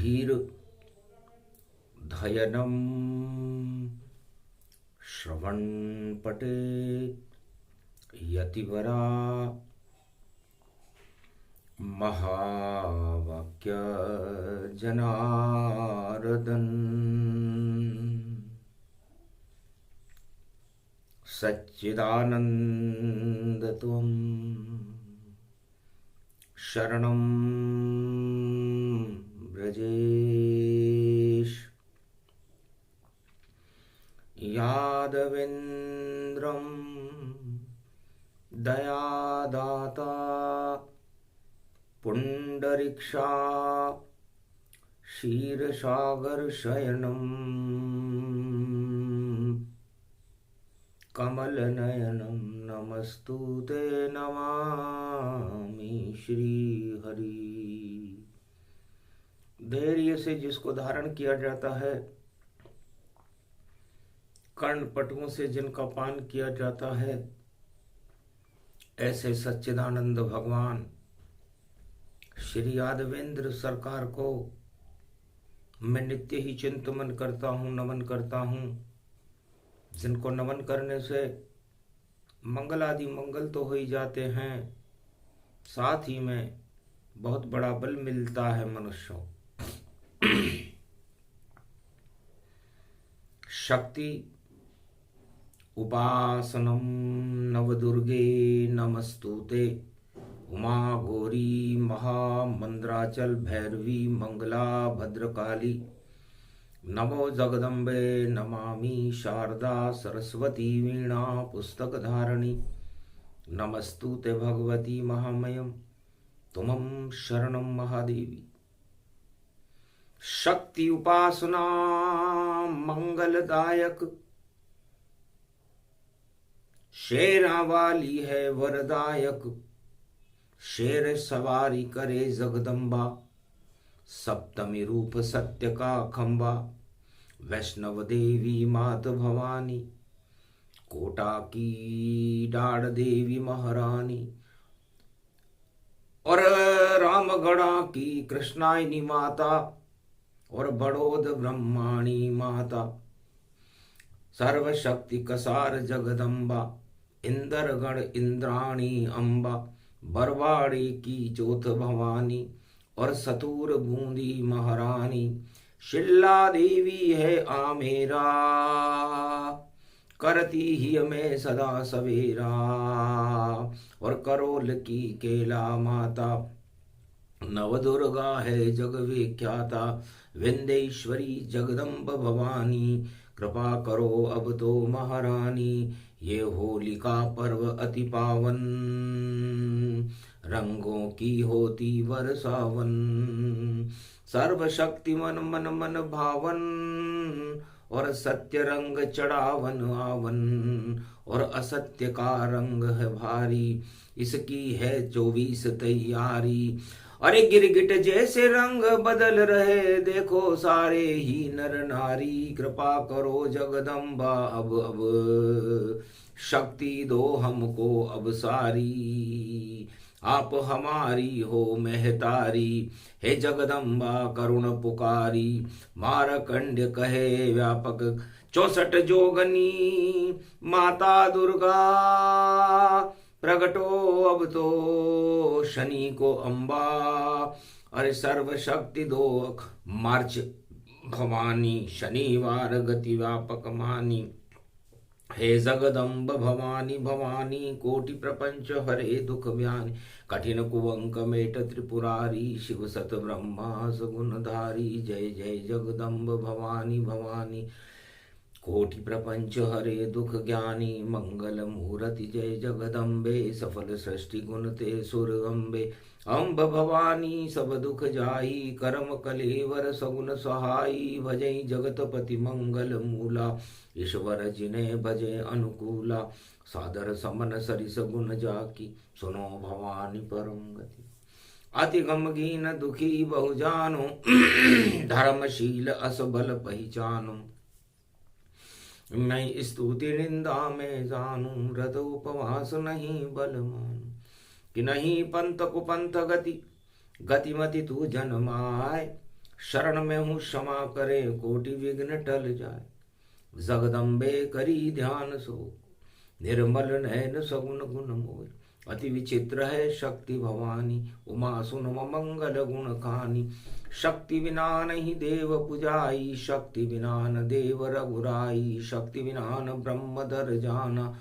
धीर धयनम श्रवण पटे यतिवरा महावाक्य जनार्दन सच्चिदानंदत्वं शरणं व्रजेश यादवेन्द्रं दयादाता पुंडरीक्षा क्षीरसागर शयनम कमलनयनम नमस्तुते नमामि श्रीहरि। धैर्य से जिसको धारण किया जाता है, कर्णपटुओं से जिनका पान किया जाता है, ऐसे सच्चिदानंद भगवान श्री यादवेंद्र सरकार को मैं नित्य ही चिंतन करता हूँ, नमन करता हूँ। जिनको नमन करने से मंगल आदि मंगल तो हो ही जाते हैं, साथ ही में बहुत बड़ा बल मिलता है मनुष्यों। शक्ति उपासनम नवदुर्गे नमस्तुते उमा गौरी महामंद्राचल भैरवी मंगला भद्रकाली नमो जगदम्बे नमामि शारदा सरस्वती वीणा पुस्तक धारिणी नमस्तुते भगवती महामयम तुमं शरणं महादेवी। शक्ति उपासना मंगलदायक शेरा वाली है वरदायक, शेर सवारी करे जगदम्बा सप्तमी रूप सत्य का खंबा। वैष्णव देवी मात भवानी कोटा की डाढ़ देवी महारानी और रामगढ़ा की कृष्णायनी माता और बड़ोद ब्रह्माणी माता। सर्वशक्ति कसार जगदम्बा इंद्रगण इंद्राणी अम्बा। बरवाड़ी की जोत भवानी और सतूर बूंदी महारानी। शिल्ला देवी है आमेरा करती ही हमें सदा सवेरा। और करोल की केला माता नवदुर्गा है जग विख्याता। विंदेश्वरी जगदम्ब भवानी कृपा करो अब तो महारानी। ये होलिका पर्व अति पावन रंगों की होती वर्षावन। सर्वशक्ति मन मन मन भावन और सत्य रंग चढ़ावन आवन। और असत्य का रंग है भारी इसकी है 24 तैयारी। अरे गिरगिट जैसे रंग बदल रहे देखो सारे ही नर नारी। कृपा करो जगदम्बा अब शक्ति दो हमको अब सारी। आप हमारी हो महतारी हे जगदम्बा करुण पुकारी। मारकंड कहे व्यापक 64 जोगनी माता दुर्गा। प्रगटो अब तो शनि को अम्बा। अरे सर्वशक्ति दो मार्च भवानी शनिवार गति व्यापक मानी। हे जगदम्ब भवानी भवानी कोटि प्रपंच हरे दुख व्यानि। कठिन कुवंक मेट त्रिपुरारी शिव सत ब्रह्मा सगुणधारी। जय जय जगदम्ब भवानी भवानी कोटि प्रपंच हरे दुख ज्ञानी। मंगल मूर्ति जय जगदम्बे सफल सृष्टि गुण ते सुर अम्बे। अम्ब भवानी सब दुख जाई करम कलेवर सगुन सहाई। भजई जगतपति मंगल मूला ईश्वर जिने भजे अनुकूला। सादर समन सरिस गुण जाकी सुनो भवानी परम गति। अति गमगीन दुखी बहु जानो धर्मशील असबल पहचानो। मैं स्तुति निंदा में जानू व्रत उपवास नहीं बल मानू। कि नहीं पंथ कुपंथ गति गतिमति तू जन्माय। शरण में हूँ क्षमा करे, कोटि विघ्न टल जाए। जगदम्बे करी ध्यान सो, निर्मल नयन सगुन गुण मोय। अति विचित्र है शक्ति भवानी, उमा सुन मंगल गुण खानी। शक्ति बिना नहीं देव पुजाई, शक्ति बिना न देव रघुराई। शक्ति बिना न ब्रह्म दर जाना,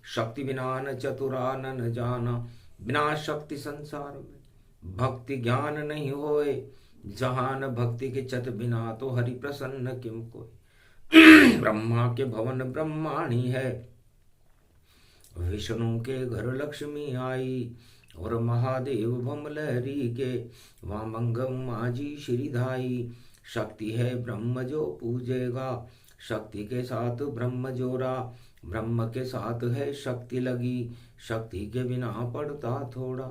शक्ति बिना न चतुरा न जाना। बिना शक्ति संसार में भक्ति ज्ञान नहीं होए, जहान भक्ति के चत बिना तो हरि प्रसन्न किम कोय। ब्रह्मा के भवन ब्रह्माणी है, विष्णु के घर लक्ष्मी आई। और महादेव भमलहरी के वहाँ मंगम माझी श्रीधाई। शक्ति है ब्रह्म जो पूजेगा, शक्ति के साथ ब्रह्म जोड़ा। ब्रह्म के साथ है शक्ति लगी, शक्ति के बिना पड़ता थोड़ा।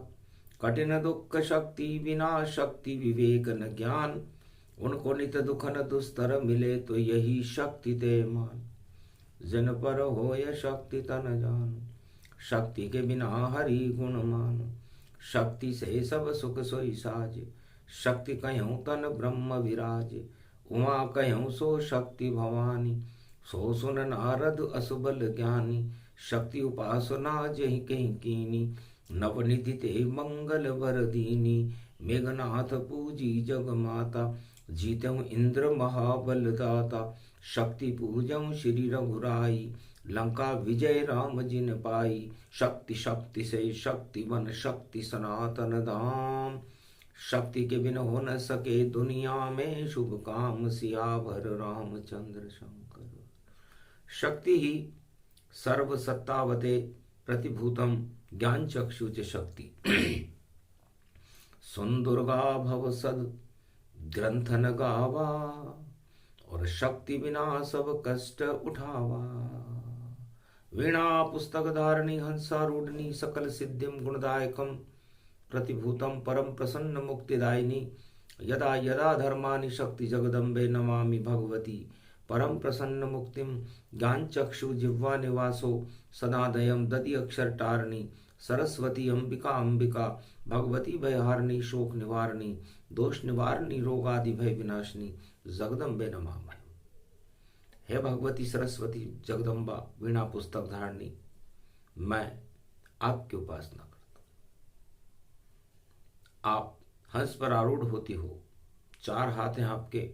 कठिन दुख शक्ति बिना, शक्ति विवेक न ज्ञान। उनको नित दुख न दुस्तर मिले, तो यही शक्ति ते मान। जिन पर होय शक्ति तन जान, शक्ति के बिना हरि गुण मान। शक्ति से सब सुख सोई साज, शक्ति कहूँ तन ब्रह्म विराज। उमा कहूँ सो शक्ति भवानी, सो सुन नारद असुबल ज्ञानी। शक्ति उपासना जहि कहीं कीनी, नवनिधि ते मंगल वर दीनी। मेघनाथ पूजी जग माता, जीतहु इंद्र महाबल दाता। शक्ति पूजऊँ श्री रघुराई, लंका विजय राम जिन पाई। शक्ति शक्ति से शक्ति बन, शक्ति सनातन धाम। शक्ति के बिन हो न सके दुनिया में शुभ काम, सियावर रामचंद्र शंकर। शक्ति ही सर्व सत्तावते प्रतिभूतम ज्ञान चक्षुच शक्ति। सुन दुर्गा भव सद ग्रंथन गावा, और शक्ति बिना सब कष्ट उठावा। वीणा पुस्तक धारणी हंसारूढ़नी, सकल सिद्धिम गुणदायकम प्रतिभूतम परम प्रसन्न मुक्तिदायिनी। यदा यदा धर्मानि शक्ति जगदम्बे नमामि भगवती परम प्रसन्न मुक्तिम। ज्ञान चक्षु जिह्वा निवासो सदादयम दधि अक्षर टारणी। सरस्वती अंबिका अंबिका भगवती भयहारिणी, शोक निवारणी, दोष निवारणी, रोगादि भय विनाशिनी। जगदम्बे नमामि। हे भगवती सरस्वती जगदम्बा वीणा पुस्तक धारणी, मैं आपकी उपासना करता हूं। आप हंस पर आरूढ़ होती हो, चार हाथ हैं आपके,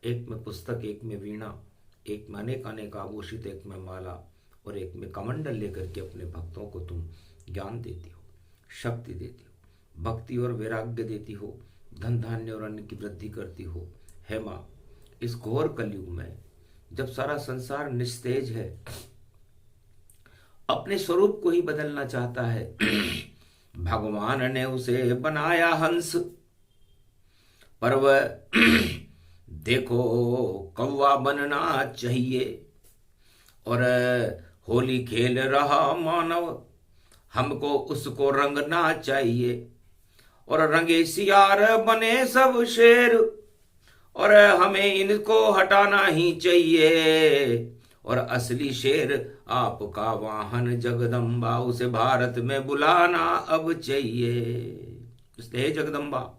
एक में पुस्तक, एक में वीणा, एक में अनेक अनेक आभूषित, एक में माला और एक में कमंडल लेकर के अपने भक्तों को तुम ज्ञान देती हो, शक्ति देती हो, भक्ति और वैराग्य देती हो, धन धान्य और अन्न की वृद्धि करती हो। हे माँ, इस घोर कलयुग में जब सारा संसार निस्तेज है, अपने स्वरूप को ही बदलना चाहता है, भगवान ने उसे बनाया हंस, पर वह देखो कौवा बनना चाहिए। और होली खेल रहा मानव, हमको उसको रंगना चाहिए। और रंगे सियार बने सब शेर, और हमें इनको हटाना ही चाहिए। और असली शेर आपका वाहन जगदम्बा, उसे भारत में बुलाना अब चाहिए। इसलिए हे जगदम्बा,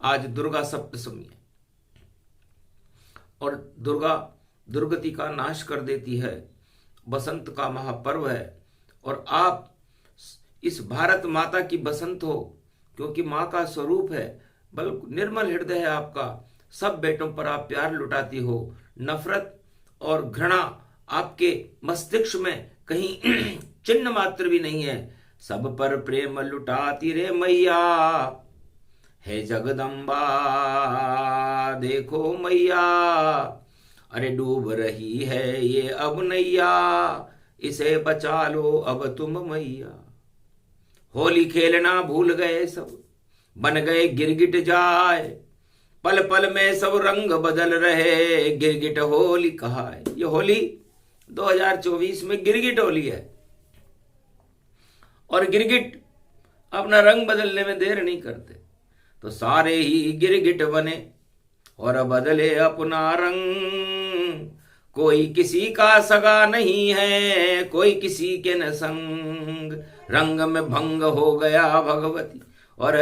आज दुर्गा सप्तमी है और दुर्गा दुर्गति का नाश कर देती है, बसंत का महापर्व है। और आप इस भारत माता की बसंत हो, क्योंकि माँ का स्वरूप है, बल निर्मल हृदय है आपका। सब बेटों पर आप प्यार लुटाती हो, नफरत और घृणा आपके मस्तिष्क में कहीं चिन्ह मात्र भी नहीं है। सब पर प्रेम लुटाती रे मैया, हे जगदम्बा देखो मैया। अरे डूब रही है ये अब नैया, इसे बचा लो अब तुम मैया। होली खेलना भूल गए सब, बन गए गिरगिट जाए। पल पल में सब रंग बदल रहे, गिरगिट होली कहा है। ये होली 2024 में गिरगिट होली है, और गिरगिट अपना रंग बदलने में देर नहीं करते। तो सारे ही गिरगिट बने और बदले अपना रंग। कोई किसी का सगा नहीं है, कोई किसी के न संग। रंग में भंग हो गया भगवती, और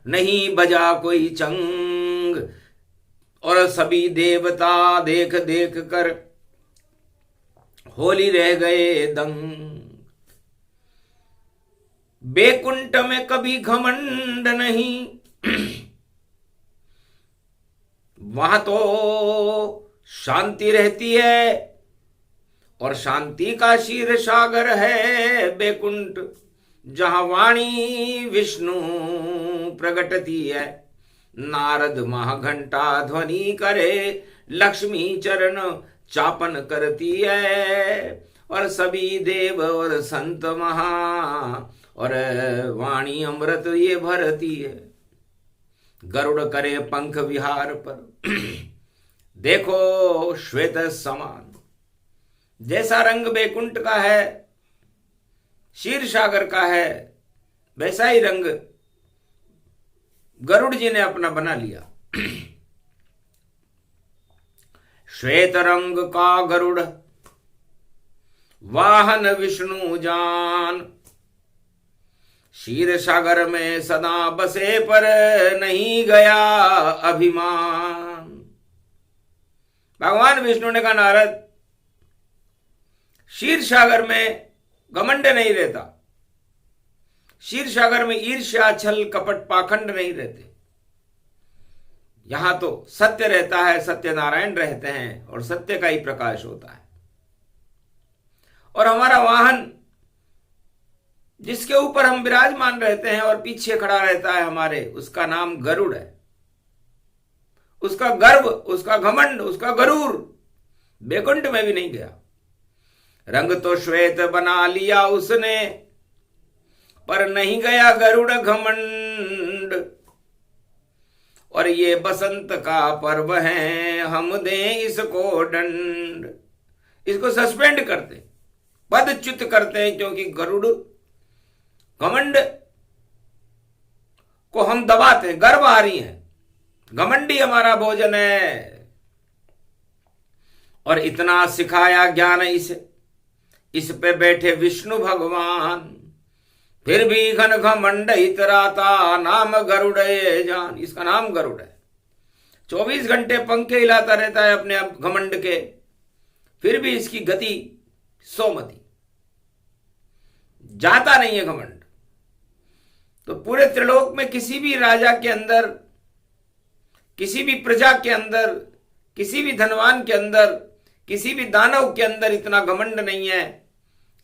नहीं बजा कोई चंग। और सभी देवता देख देख कर होली रह गए दंग। बैकुंठ में कभी घमंड नहीं, वहां तो शांति रहती है, और शांति का क्षीर सागर है बैकुंठ, जहां वाणी विष्णु प्रगटती है। नारद महाघंटा ध्वनि करे, लक्ष्मी चरण चापन करती है, और सभी देव और संत महा और वाणी अमृत ये भरती है। गरुड़ करे पंख विहार पर देखो श्वेत समान। जैसा रंग बैकुंठ का है, क्षीर सागर का है, वैसा ही रंग गरुड़ जी ने अपना बना लिया। श्वेत रंग का गरुड़ वाहन विष्णु जान, क्षीर सागर में सदा बसे पर नहीं गया अभिमान। भगवान विष्णु ने कहा नारद, क्षीर सागर में घमंड नहीं रहता, क्षीर सागर में ईर्ष्या छल कपट पाखंड नहीं रहते। यहां तो सत्य रहता है, सत्यनारायण रहते हैं और सत्य का ही प्रकाश होता है। और हमारा वाहन जिसके ऊपर हम विराजमान रहते हैं और पीछे खड़ा रहता है हमारे, उसका नाम गरुड़ है। उसका गर्व, उसका घमंड, उसका गरूर बैकुंठ में भी नहीं गया। रंग तो श्वेत बना लिया उसने, पर नहीं गया गरुड़ घमंड। और ये बसंत का पर्व है, हम दें इसको दंड। इसको सस्पेंड करते, पदच्युत करते हैं, क्योंकि गरुड़ घमंड को हम दबाते हैं, गर्वहारी हैं, घमंडी हमारा भोजन है। और इतना सिखाया ज्ञान इस पे बैठे विष्णु भगवान, फिर भी घन घमंड इतराता, नाम गरुड़ ये जान। इसका नाम गरुड़ है। 24 घंटे पंखे हिलाता रहता है अपने आप घमंड के, फिर भी इसकी गति सोमती, जाता नहीं है घमंड। तो पूरे त्रिलोक में किसी भी राजा के अंदर, किसी भी प्रजा के अंदर, किसी भी धनवान के अंदर, किसी भी दानव के अंदर इतना घमंड नहीं है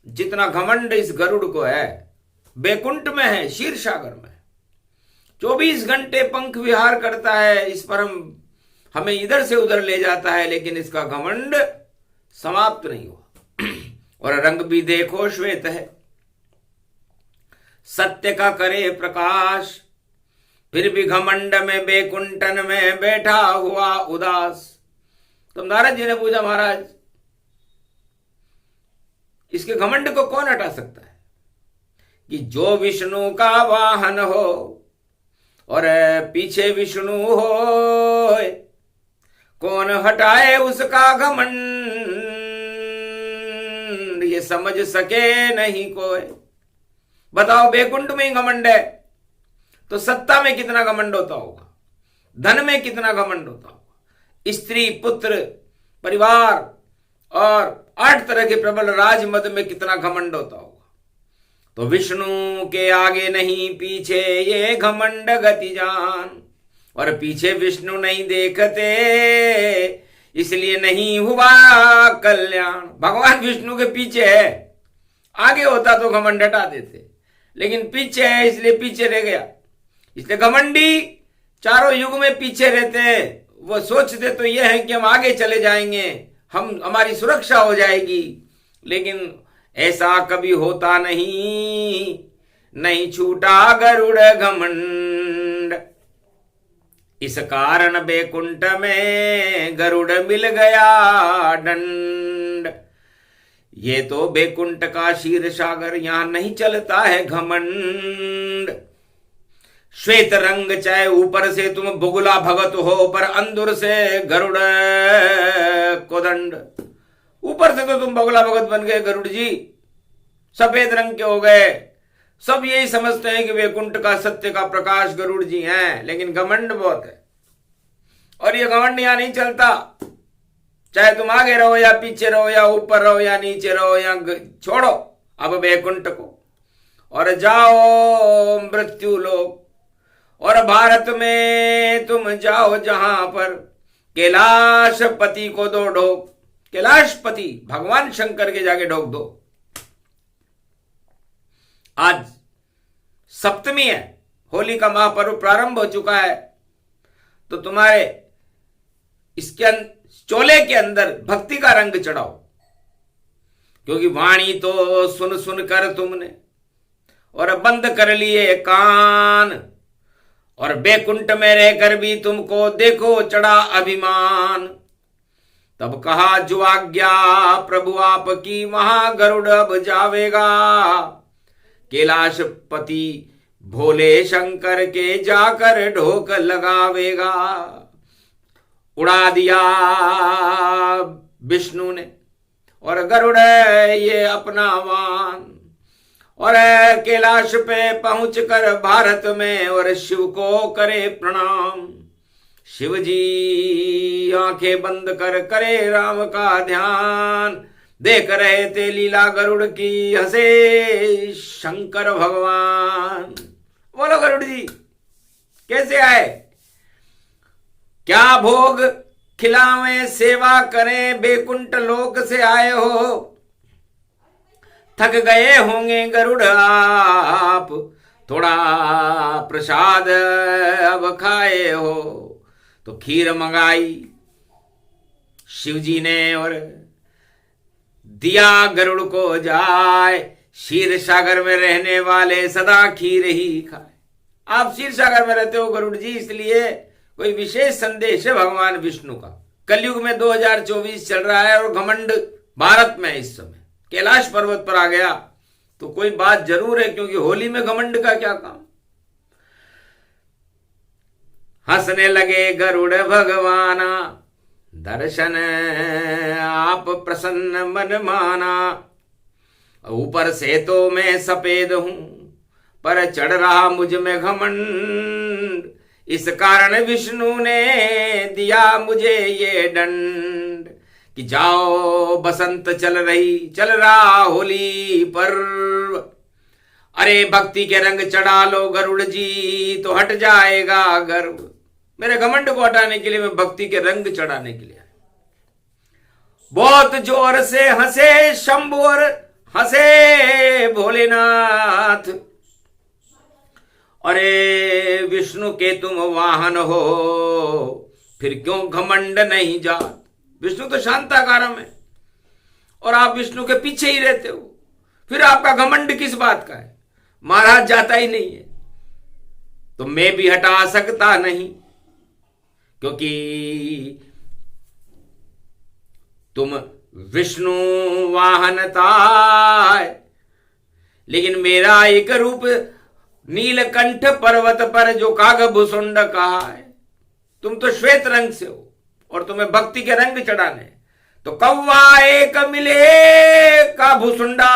जितना घमंड इस गरुड़ को है। बैकुंठ में है, क्षीर सागर में 24 घंटे पंख विहार करता है, इस पर हमें इधर से उधर ले जाता है, लेकिन इसका घमंड समाप्त नहीं हुआ। और रंग भी देखो श्वेत है, सत्य का करे प्रकाश, फिर भी घमंड में बैकुंठन में बैठा हुआ उदास। तो नारद जी ने पूछा, महाराज इसके घमंड को कौन हटा सकता है? कि जो विष्णु का वाहन हो और पीछे विष्णु हो, कौन हटाए उसका घमंड, ये समझ सके नहीं कोई। बताओ, बैकुंठ में ही घमंड है तो सत्ता में कितना घमंड होता होगा, धन में कितना घमंड होता होगा, स्त्री पुत्र परिवार और 8 तरह के प्रबल राजमद में कितना घमंड होता होगा। तो विष्णु के आगे नहीं पीछे ये घमंड गति जान, और पीछे विष्णु नहीं देखते इसलिए नहीं हुआ कल्याण। भगवान विष्णु के पीछे है, आगे होता तो घमंड हटा देते, लेकिन पीछे है इसलिए पीछे रह गया। इसलिए घमंडी चारों युग में पीछे रहते हैं। वो सोचते तो यह है कि हम आगे चले जाएंगे, हमारी सुरक्षा हो जाएगी, लेकिन ऐसा कभी होता नहीं। नहीं छूटा गरुड़ घमंड, इस कारण बैकुंठ में गरुड़ मिल गया दंड। ये तो बैकुंठ का क्षीर सागर, यहां नहीं चलता है घमंड। श्वेत रंग चाहे ऊपर से तुम बुगला भगत हो, पर अंदर से गरुड़ को दंड। ऊपर से तो तुम बगुला भगत बन गए गरुड़ जी, सफेद रंग के हो गए, सब यही समझते हैं कि वैकुंठ का सत्य का प्रकाश गरुड़ जी हैं, लेकिन घमंड बहुत है। और ये घमंड यहां नहीं चलता, चाहे तुम आगे रहो या पीछे रहो या ऊपर रहो या नीचे रहो या छोड़ो अब वैकुंठ को और जाओ मृत्यु लोक। और भारत में तुम जाओ जहां पर कैलाशपति को दो ढोक। कैलाशपति भगवान शंकर के जाके ढोक दो। आज सप्तमी है, होली का महापर्व प्रारंभ हो चुका है, तो तुम्हारे इसके चोले के अंदर भक्ति का रंग चढ़ाओ, क्योंकि वाणी तो सुन सुन कर तुमने और बंद कर लिए कान, और बैकुंठ में रहकर भी तुमको देखो चढ़ा अभिमान। तब कहा जो आज्ञा प्रभु आपकी वहां गरुड़ अब जावेगा, कैलाशपति भोले शंकर के जाकर ढोक लगावेगा। उड़ा दिया विष्णु ने और गरुड़ ये अपना वान, और कैलाश पे पहुंच कर भारत में और शिव को करे प्रणाम। शिव जी आंखें बंद कर करे राम का ध्यान, देख रहे थे लीला गरुड़ की, हंसे शंकर भगवान। बोलो गरुड़ जी कैसे आए, क्या भोग खिलावें सेवा करें, बैकुंठ लोक से आए हो, थक गए होंगे गरुड़ आप, थोड़ा प्रसाद अब खाए हो। तो खीर मंगाई शिवजी ने और दिया गरुड़ को जाए। क्षीर सागर में रहने वाले सदा खीर ही खाए। आप क्षीर सागर में रहते हो गरुड़ जी, इसलिए कोई विशेष संदेश है भगवान विष्णु का। कलयुग में 2024 चल रहा है और घमंड भारत में इस समय कैलाश पर्वत पर आ गया, तो कोई बात जरूर है, क्योंकि होली में घमंड का क्या काम। हंसने लगे गरुड़ भगवाना, दर्शन आप प्रसन्न मन माना। ऊपर से तो मैं सफेद हूं, पर चढ़ रहा मुझ में घमंड, इस कारण विष्णु ने दिया मुझे ये दंड कि जाओ बसंत चल रहा होली पर्व। अरे भक्ति के रंग चढ़ा लो गरुड़ जी, तो हट जाएगा गर्व। मेरे घमंड को हटाने के लिए, मैं भक्ति के रंग चढ़ाने के लिए। बहुत जोर से हंसे शंभु और हंसे भोलेनाथ, अरे विष्णु के तुम वाहन हो, फिर क्यों घमंड नहीं जात। विष्णु तो शांताकारम है और आप विष्णु के पीछे ही रहते हो, फिर आपका घमंड किस बात का है। महाराज जाता ही नहीं है तो मैं भी हटा सकता नहीं, क्योंकि तुम विष्णु वाहनता है, लेकिन मेरा एक रूप नीलकंठ पर्वत पर जो कागभूषुंड कहा है। तुम तो श्वेत रंग से हो और तुम्हें भक्ति के रंग चढ़ाने, तो कौवा एक मिले का भूसुंडा,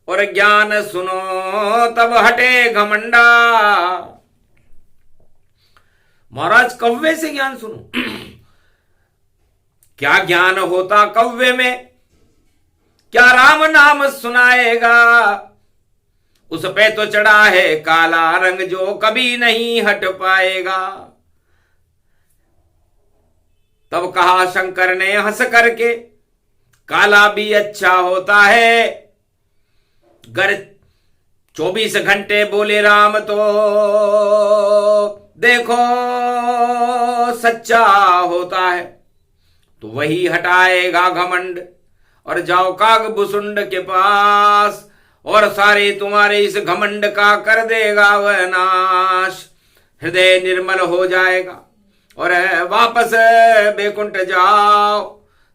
और ज्ञान सुनो तब हटे घमंडा। महाराज कौवे से ज्ञान सुनो। क्या ज्ञान होता कौवे में, क्या राम नाम सुनाएगा। उस पे तो चढ़ा है काला रंग जो कभी नहीं हट पाएगा। तब कहा शंकर ने हंस करके, काला भी अच्छा होता है, गर 24 घंटे बोले राम तो देखो सच्चा होता है। तो वही हटाएगा घमंड, और जाओ कागभूषुंड के पास, और सारे तुम्हारे इस घमंड का कर देगा वह नाश। हृदय निर्मल हो जाएगा और वापस बैकुंठ जाओ।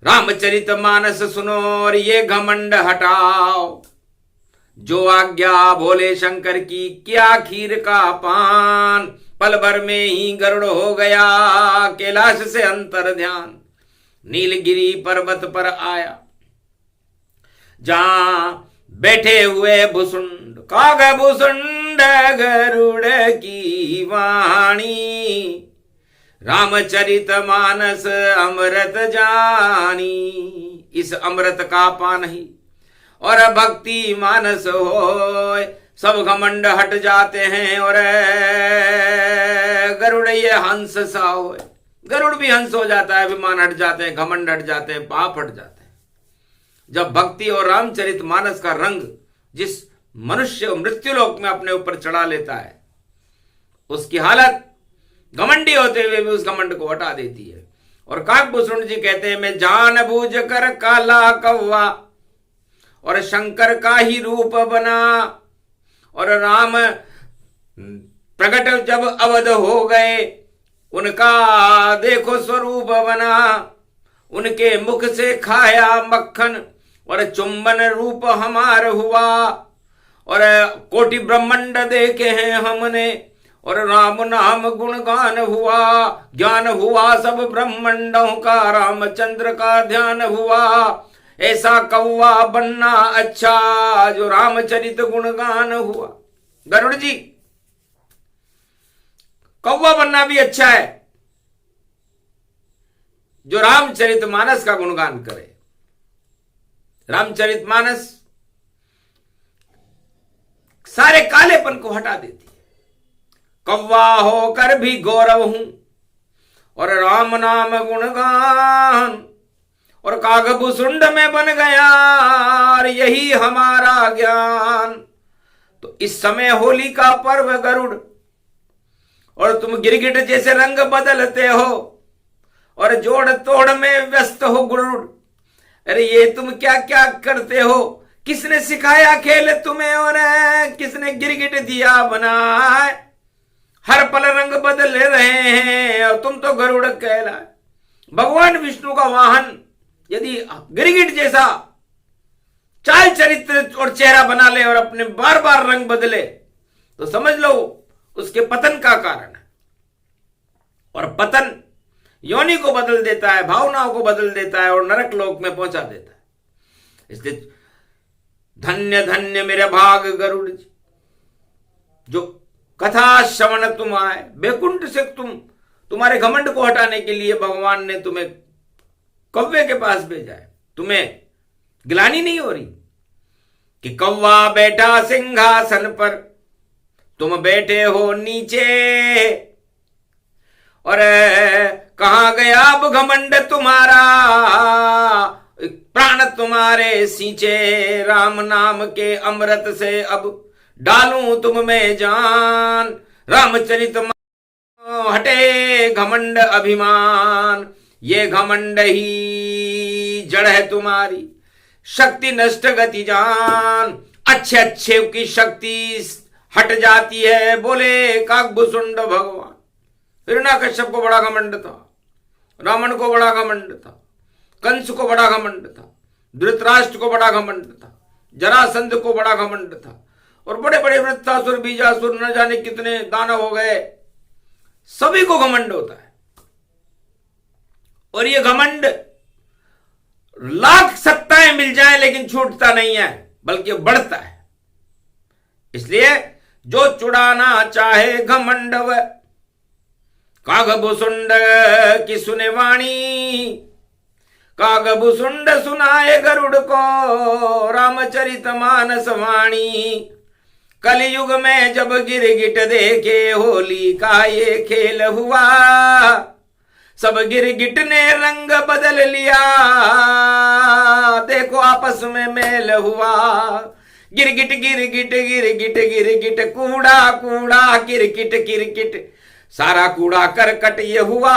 रामचरित मानस सुनो और ये घमंड हटाओ। जो आज्ञा भोले शंकर की किया खीर का पान, पल भर में ही गरुड़ हो गया कैलाश से अंतर ध्यान। नीलगिरी पर्वत पर आया जहां बैठे हुए भूसुंड, कागभूषुंड गरुड़ की वाणी। रामचरित मानस अमृत जानी, इस अमृत का पान ही और भक्ति मानस हो, सब घमंड हट जाते हैं। और गरुड़ ये हंस सा हो, गरुड़ भी हंस हो जाता है, अभिमान हट जाते हैं, घमंड हट जाते हैं, पाप हट जाते हैं। जब भक्ति और रामचरित मानस का रंग जिस मनुष्य मृत्युलोक में अपने ऊपर चढ़ा लेता है, उसकी हालत घमंडी होते हुए भी उस घमंड को हटा देती है। और काकभूषण जी कहते हैं, मैं जान बूझ कर काला कौवा और शंकर का ही रूप बना, और राम प्रकट जब अवध हो गए, उनका देखो स्वरूप बना, उनके मुख से खाया मक्खन और चुंबन रूप हमार हुआ, और कोटि ब्रह्मांड देखे हैं हमने, और राम नाम गुणगान हुआ, ज्ञान हुआ सब ब्रह्मांडों का, रामचंद्र का ध्यान हुआ, ऐसा कौवा बनना अच्छा जो रामचरित गुणगान हुआ। गरुड़ जी, कौवा बनना भी अच्छा है जो रामचरित मानस का गुणगान करे। रामचरित मानस सारे कालेपन को हटा देती है। कौवा होकर भी गौरव हूं और राम नाम गुणगान, और कागभूषुंड में बन गया और यही हमारा ज्ञान। तो इस समय होली का पर्व गरुड़, और तुम गिरगिट जैसे रंग बदलते हो और जोड़ तोड़ में व्यस्त हो गरुड़। अरे ये तुम क्या क्या करते हो, किसने सिखाया खेल तुम्हें, और किसने गिरगिट दिया बनाए, हर पल रंग बदल रहे हैं और तुम तो गरुड़ कहलाए। भगवान विष्णु का वाहन यदि गिरगिट जैसा चाल चरित्र और चेहरा बना ले और अपने बार बार रंग बदले, तो समझ लो उसके पतन का कारण है। और पतन योनि को बदल देता है, भावनाओं को बदल देता है और नरक लोक में पहुंचा देता है। इसलिए धन्य धन्य मेरे भाग गरुड़ जी, जो कथा श्रवण तुम आए, बैकुंठ से तुम्हारे घमंड को हटाने के लिए भगवान ने तुम्हें कौवे के पास भेजा है। तुम्हें गिलानी नहीं हो रही कि कौवा बैठा सिंहासन पर, तुम बैठे हो नीचे, और कहां गया अब घमंड तुम्हारा, प्राण तुम्हारे सींचे, राम नाम के अमृत से अब डालूं तुम में जान, रामचरित हटे घमंड अभिमान, ये घमंड ही जड़ है तुम्हारी, शक्ति नष्ट गति जान, अच्छे अच्छे की शक्ति हट जाती है, बोले काकभूषुंड भगवान। हिरण्याकश्यप को बड़ा घमंड था, रावण को बड़ा घमंड था, कंस को बड़ा घमंड था, धृतराष्ट्र को बड़ा घमंड था, जरासंध को बड़ा घमंड था, और बड़े बड़े वृत्तासुर बीजासुर न जाने कितने दानव हो गए, सभी को घमंड होता है। और ये घमंड लाख सत्ताएं मिल जाए लेकिन छूटता नहीं है, बल्कि बढ़ता है। इसलिए जो चुड़ाना चाहे घमंड वह कागभूषुंड की सुने वाणी, कागभूषुंड सुनाए गरुड़ को रामचरित मानस वाणी। कलयुग में जब गिरगिट देखे होली का ये खेल हुआ, सब गिरगिट ने रंग बदल लिया, देखो आपस में मेल हुआ। गिरगिट गिरगिट गिरगिट गिरगिट, कूड़ा कूड़ा किरकिट किरकिट, सारा कूड़ा करकट ये हुआ।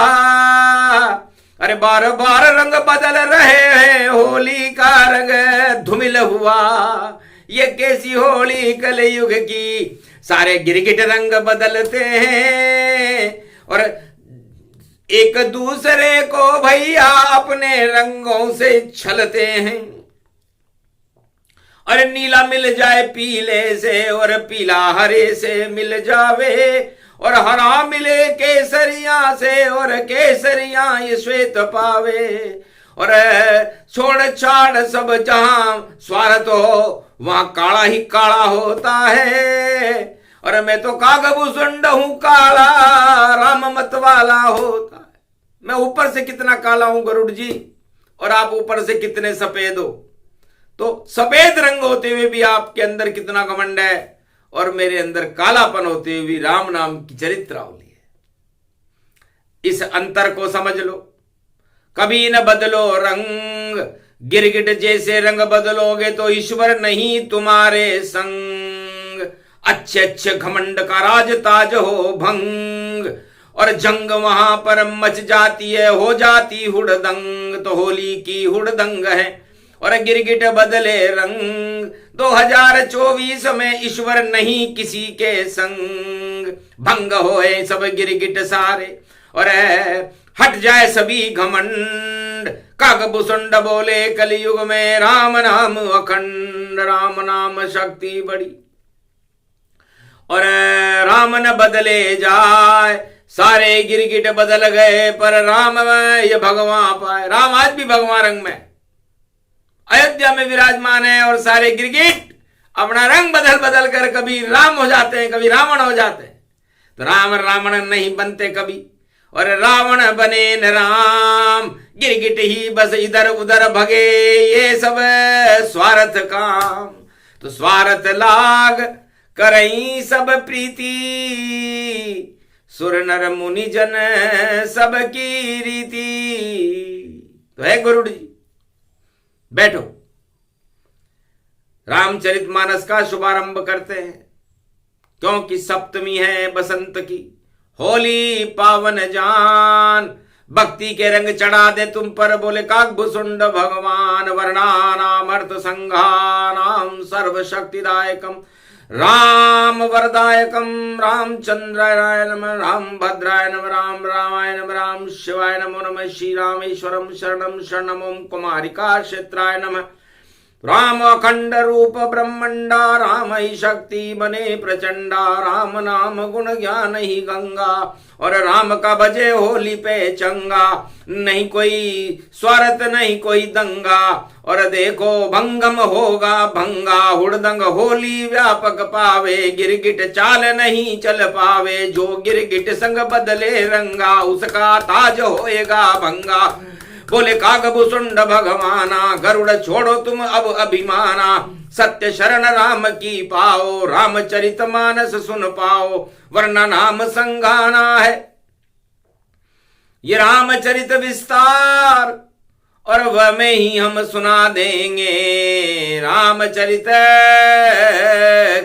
अरे बार बार रंग बदल रहे हैं, होली का रंग धुमिल हुआ। ये कैसी होली कलयुग की, सारे गिरगिट रंग बदलते हैं और एक दूसरे को भैया अपने रंगों से छलते हैं। और नीला मिल जाए पीले से और पीला हरे से मिल जावे, और हरा मिले केसरिया से और केसरिया ये श्वेत पावे। और छोड़ छाड़ सब जहां स्वार्थ हो, वहां काला ही काला होता है। और मैं तो कागभूषुंड हूं, काला राम मत वाला होता है। मैं ऊपर से कितना काला हूं गरुड़ जी, और आप ऊपर से कितने सफेद हो। तो सफेद रंग होते हुए भी आपके अंदर कितना घमंड है, और मेरे अंदर कालापन होते हुए भी राम नाम की चरित्रावली है। इस अंतर को समझ लो। कभी न बदलो रंग, गिरगिट जैसे रंग बदलोगे तो ईश्वर नहीं तुम्हारे संग। अच्छे अच्छे घमंड का राज ताज हो भंग, और जंग वहां पर मच जाती है, हो जाती हुड़दंग। तो होली की हुड़दंग है और गिरगिट बदले रंग। 2024 में ईश्वर नहीं किसी के संग। भंग होए सब गिरगिट सारे, और हट जाए सभी घमंड। कागभूषुंड बोले कलयुग में राम नाम अखंड। राम नाम शक्ति बड़ी, और राम न बदले जाए। सारे गिरगिट बदल गए पर राम ये भगवान पाए। राम आज भी भगवान रंग में अयोध्या में विराजमान है, और सारे गिरगिट अपना रंग बदल बदल कर कभी राम हो जाते हैं, कभी रावण हो जाते हैं। तो राम रावण नहीं बनते कभी, और रावण बने न राम। गिरगिट ही बस इधर उधर भगे, ये सब स्वार्थ काम। तो स्वार्थ लाग करई सब प्रीति, सुर नर मुनि जन सबकी रीति। तो है गरुड़ जी, बैठो। रामचरितमानस का शुभारंभ करते हैं, क्योंकि सप्तमी है बसंत की, होली पावन जान। भक्ति के रंग चढ़ा दे तुम पर, बोले कागभूषुंड भगवान। वर्णानाम अर्थ संघानाम सर्व शक्तिदायकम राम वरदायकम। रामचंद्राय नमः, राम भद्राय नमः, राम रामाय नमः, राम शिवाय नमो नमः। श्री रामेश्वरम शरणम शरणम। ओम कुमारिका क्षेत्राय नमः। राम अखंड रूप ब्रह्मंडा, राम ही शक्ति बने प्रचंडा। राम नाम गुण ज्ञान ही गंगा, और राम का भजे होली पे चंगा। नहीं कोई स्वार्थ नहीं कोई दंगा, और देखो भंगम होगा भंगा। हुड़दंग होली व्यापक पावे, गिरगिट चाल नहीं चल पावे। जो गिरगिट संग बदले रंगा, उसका ताज होएगा भंगा। बोले कागभूषुंड भगवाना, गरुड़ छोड़ो तुम अब अभिमाना। सत्य शरण राम की पाओ, रामचरितमानस सुन पाओ, वरना नाम संगाना है ये रामचरित विस्तार। और वह में ही हम सुना देंगे रामचरित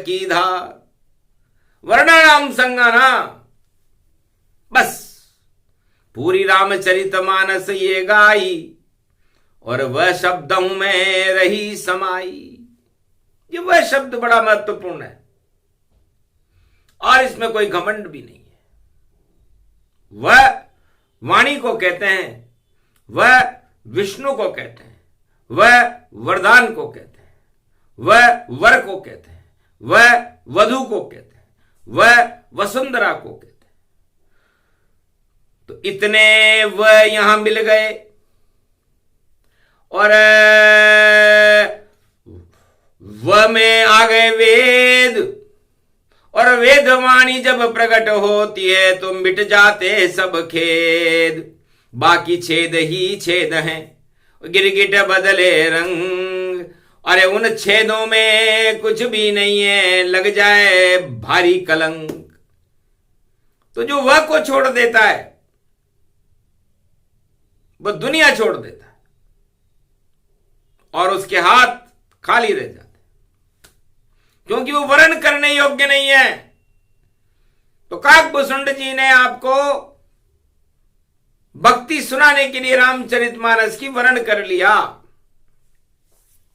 की धार। वरना नाम संगाना, बस पूरी रामचरितमानस ये गाई, और वह शब्दों में रही समाई। ये वह शब्द बड़ा महत्वपूर्ण है, और इसमें कोई घमंड भी नहीं है। वह वाणी को कहते हैं, वह विष्णु को कहते हैं, वह वरदान को कहते हैं, वह वर को कहते हैं, वह वधु को कहते हैं, वह वसुंधरा को कहते हैं। तो इतने वह यहां मिल गए, और वह में आ गए वेद। और वेदवाणी जब प्रकट होती है तो मिट जाते सब खेद। बाकी छेद ही छेद हैं, गिरगिट बदले रंग। अरे उन छेदों में कुछ भी नहीं है, लग जाए भारी कलंक। तो जो वह को छोड़ देता है वह दुनिया छोड़ देता है, और उसके हाथ खाली रह जाते हैं, क्योंकि वो वर्ण करने योग्य नहीं है। तो कागभूषुंड जी ने आपको भक्ति सुनाने के लिए रामचरितमानस की वर्ण कर लिया,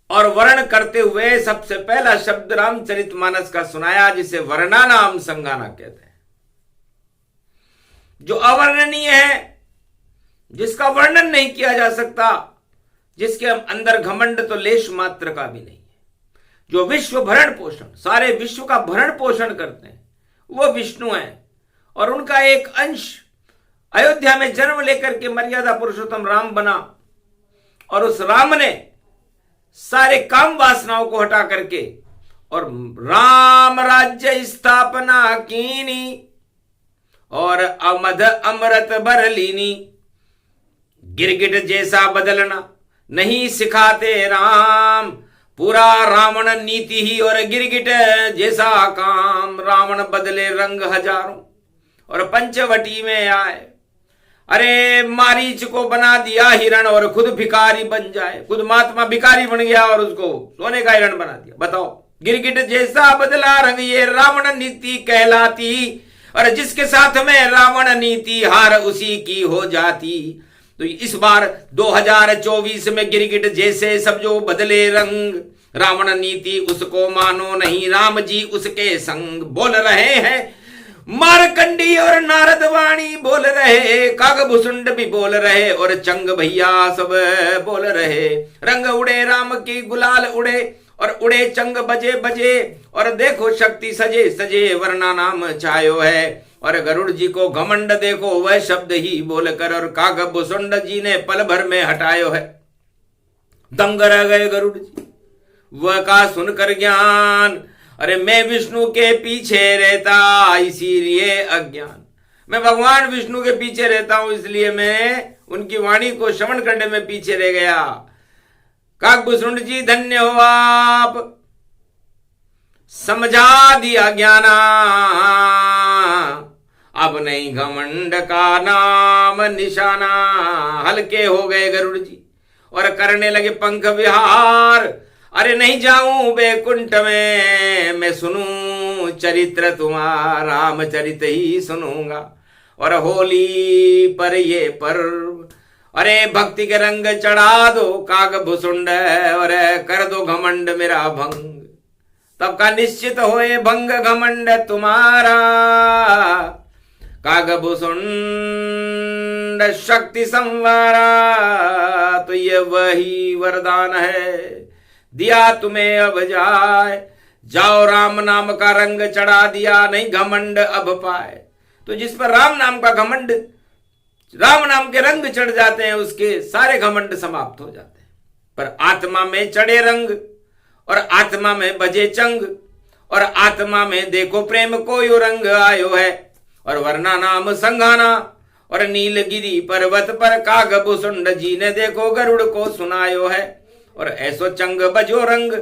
और वर्ण करते हुए सबसे पहला शब्द रामचरितमानस का सुनाया, जिसे वर्णानाम संगाना कहते हैं। जो अवर्णनीय है, जिसका वर्णन नहीं किया जा सकता, जिसके अंदर घमंड तो लेश मात्र का भी नहीं है, जो विश्व भरण पोषण, सारे विश्व का भरण पोषण करते हैं, वो विष्णु हैं। और उनका एक अंश अयोध्या में जन्म लेकर के मर्यादा पुरुषोत्तम राम बना, और उस राम ने सारे काम वासनाओं को हटा करके और राम राज्य स्थापना कीनी और अमध अमृत बरलीनी। गिरगिट जैसा बदलना नहीं सिखाते राम, पूरा रावण नीति ही और गिरगिट जैसा काम। रावण बदले रंग हजारों और पंचवटी में आए, अरे मारीच को बना दिया हिरण और खुद भिखारी बन जाए। खुद महात्मा भिखारी बन गया और उसको सोने का हिरण बना दिया। बताओ, गिरगिट जैसा बदला रंग, ये रावण नीति कहलाती। और जिसके साथ में रावण नीति, हार उसी की हो जाती। तो इस बार 2024 में गिरगिट जैसे सब जो बदले रंग, रावण नीति उसको मानो नहीं, राम जी उसके संग। बोल रहे हैं मारकंडी और नारद वाणी बोल रहे, कागभूषुंड भी बोल रहे और चंग भैया सब बोल रहे। रंग उड़े राम की गुलाल उड़े और उड़े चंग बजे बजे, और देखो शक्ति सजे सजे वरना नाम छायो है। और गरुड़ जी को घमंड देखो वह शब्द ही बोलकर, और कागभूषुंड जी ने पल भर में हटायो है। दंग रह गए गरुड़ जी वह का सुनकर ज्ञान, अरे मैं विष्णु के पीछे रहता इसीलिए अज्ञान। मैं भगवान विष्णु के पीछे रहता हूं इसलिए मैं उनकी वाणी को श्रवण करने में पीछे रह गया। कागभूषुंड जी धन्य हो आप, समझा दिया ज्ञाना। अब नहीं घमंड का नाम निशाना। हल्के हो गए गरुड़ जी और करने लगे पंख विहार। अरे नहीं जाऊं बैकुंठ में, मैं सुनूं चरित्र तुम्हारा, रामचरित ही सुनूंगा। और होली पर ये पर्व, अरे भक्ति के रंग चढ़ा दो कागभूषुंड, और कर दो घमंड मेरा भंग। तब का निश्चित होए भंग घमंड तुम्हारा। कागभूषुंड शक्ति संवारा, तो ये वही वरदान है दिया तुम्हें अब जाए। जाओ राम नाम का रंग चढ़ा दिया, नहीं घमंड अब पाए। तो जिस पर राम नाम का घमंड, राम नाम के रंग चढ़ जाते हैं उसके सारे घमंड समाप्त हो जाते हैं। पर आत्मा में चढ़े रंग और आत्मा में बजे चंग, और आत्मा में देखो प्रेम को यो रंग आयो है। और वरना नाम संघाना, और नीलगिरी पर्वत पर कागभूषुंड जी ने देखो गरुड़ को सुनायो है। और ऐसो चंग बजो रंग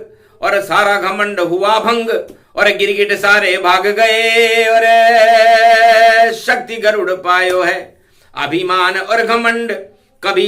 और सारा घमंड हुआ भंग, और गिरगिट सारे भाग गए और शक्ति गरुड़ पायो है। अभिमान और घमंड कभी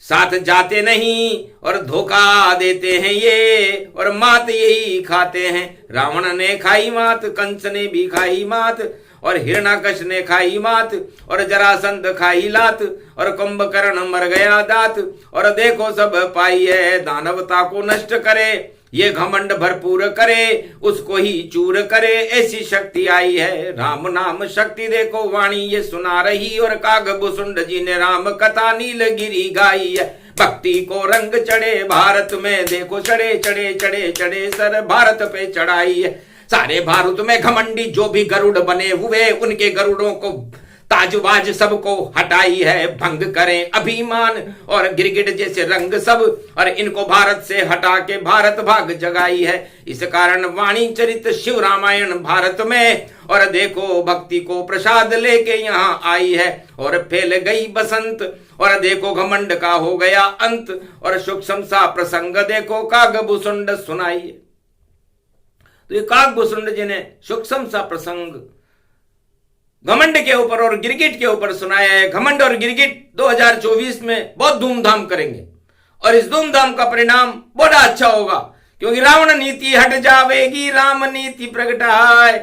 साथ जाते नहीं और धोखा देते हैं ये, और मात यही खाते हैं। रावण ने खाई मात, कंस ने भी खाई मात, और हिरणाकश ने खाई मात, और जरासंध खाई लात, और कुंभकर्ण मर गया दात। और देखो सब पाई है दानवता को नष्ट करे, ये घमंड भरपूर करे उसको ही चूर करे। ऐसी शक्ति आई है राम नाम शक्ति, देखो वाणी ये सुना रही। और कागभूषुंड जी ने राम कथा नीलगिरी गाई है। भक्ति को रंग चढ़े भारत में, देखो चढ़े चढ़े चढ़े चढ़े सर भारत पे चढ़ाई है। सारे भारत में घमंडी जो भी गरुड़ बने हुए, उनके गरुड़ों को ताजबाज सबको हटाई है। भंग करें अभिमान और गिरगिट जैसे रंग सब, और इनको भारत से हटा के भारत भाग जगाई है। इस कारण वाणी चरित शिव रामायण भारत में, और देखो भक्ति को प्रसाद लेके यहाँ आई है। और फैल गई बसंत, और देखो घमंड का हो गया अंत। और सूक्ष्म सा प्रसंग देखो कागभूषुंड सुनाई। तो ये कागभूषुंड जी ने सूक्ष्म सा प्रसंग घमंड के ऊपर और गिरगिट के ऊपर सुनाया है। घमंड और गिरगिट 2024 में बहुत धूमधाम करेंगे, और इस धूमधाम का परिणाम बड़ा अच्छा होगा, क्योंकि रावण नीति हट जावेगी, राम नीति प्रगटाए।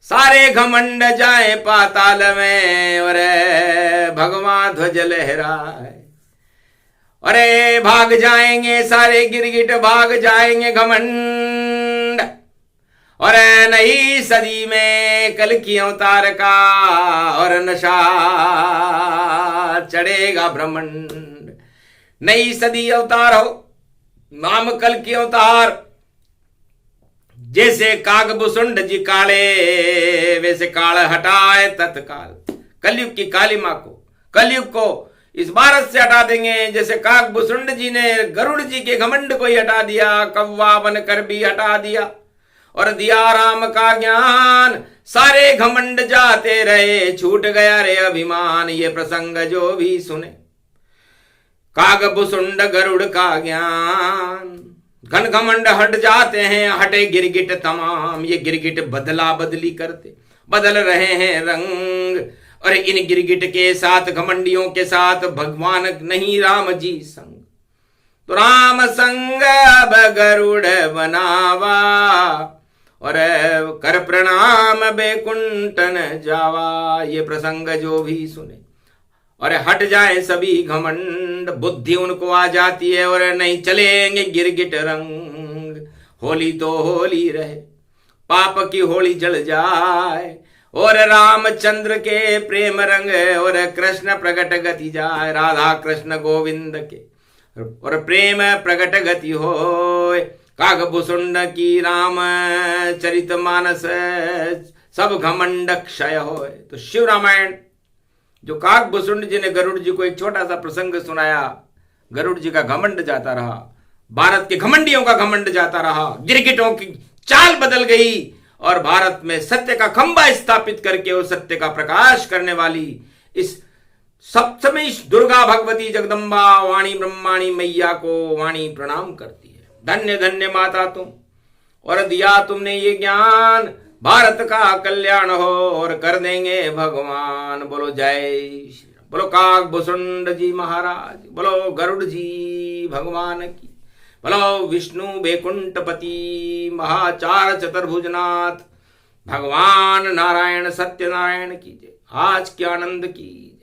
सारे घमंड जाए पाताल में, और भगवान ध्वज लहराए। अरे भाग जाएंगे सारे गिरगिट, भाग जाएंगे घमंड। और नई सदी में कल्कि अवतार का और नशा चढ़ेगा ब्रह्मांड। नई सदी अवतार हो, नाम कल्कि अवतार। जैसे कागभूषुंड जी काले, वैसे काल हटाए तत्काल। कलयुग की काली मां को, कलयुग को इस भारत से हटा देंगे। जैसे काकभूषुंड जी ने गरुड़ जी के घमंड को ही हटा दिया, कौवा बनकर भी हटा दिया और दिया राम का ज्ञान, सारे घमंड जाते रहे, छूट गया रे अभिमान। ये प्रसंग जो भी सुने, काकभूषुंड गरुड़ का ज्ञान, घन घमंड हट जाते हैं, हटे गिरगिट तमाम। ये गिरगिट बदला बदली करते, बदल रहे हैं रंग, और इन गिरगिट के साथ, घमंडियों के साथ भगवान नहीं राम जी संग। तो राम संग अब गरुड़ बनावा, और कर प्रणाम बैकुंठन जावा। ये प्रसंग जो भी सुने और हट जाए सभी घमंड, बुद्धि उनको आ जाती है और नहीं चलेंगे गिरगिट रंग। होली तो होली रहे, पाप की होली जल जाए, और रामचंद्र के प्रेम रंग और कृष्ण प्रगट गति जाए। राधा कृष्ण गोविंद के और प्रेम प्रगट गति होए, काकभूषुंड की राम चरित मानस सब घमंड क्षय होए। तो शिव रामायण जो काकभूषुंड जी ने गरुड़ जी को एक छोटा सा प्रसंग सुनाया, गरुड़ जी का घमंड जाता रहा, भारत के घमंडियों का घमंड जाता रहा, गिरगिटों की चाल बदल गई, और भारत में सत्य का खंबा स्थापित करके उस सत्य का प्रकाश करने वाली इस सप्तमी दुर्गा भगवती जगदम्बा वाणी ब्रह्माणी मैया को वाणी प्रणाम करती है। धन्य धन्य माता तुम, और दिया तुमने ये ज्ञान, भारत का कल्याण हो और कर देंगे भगवान। बोलो जय श्री राम, बोलो काकभूषुंड जी महाराज, बोलो गरुड़ जी भगवान की, बोलो विष्णु बैकुंठपति महाचार चतुर्भुजनाथ भगवान नारायण सत्यनारायण की जय। आज के आनंद की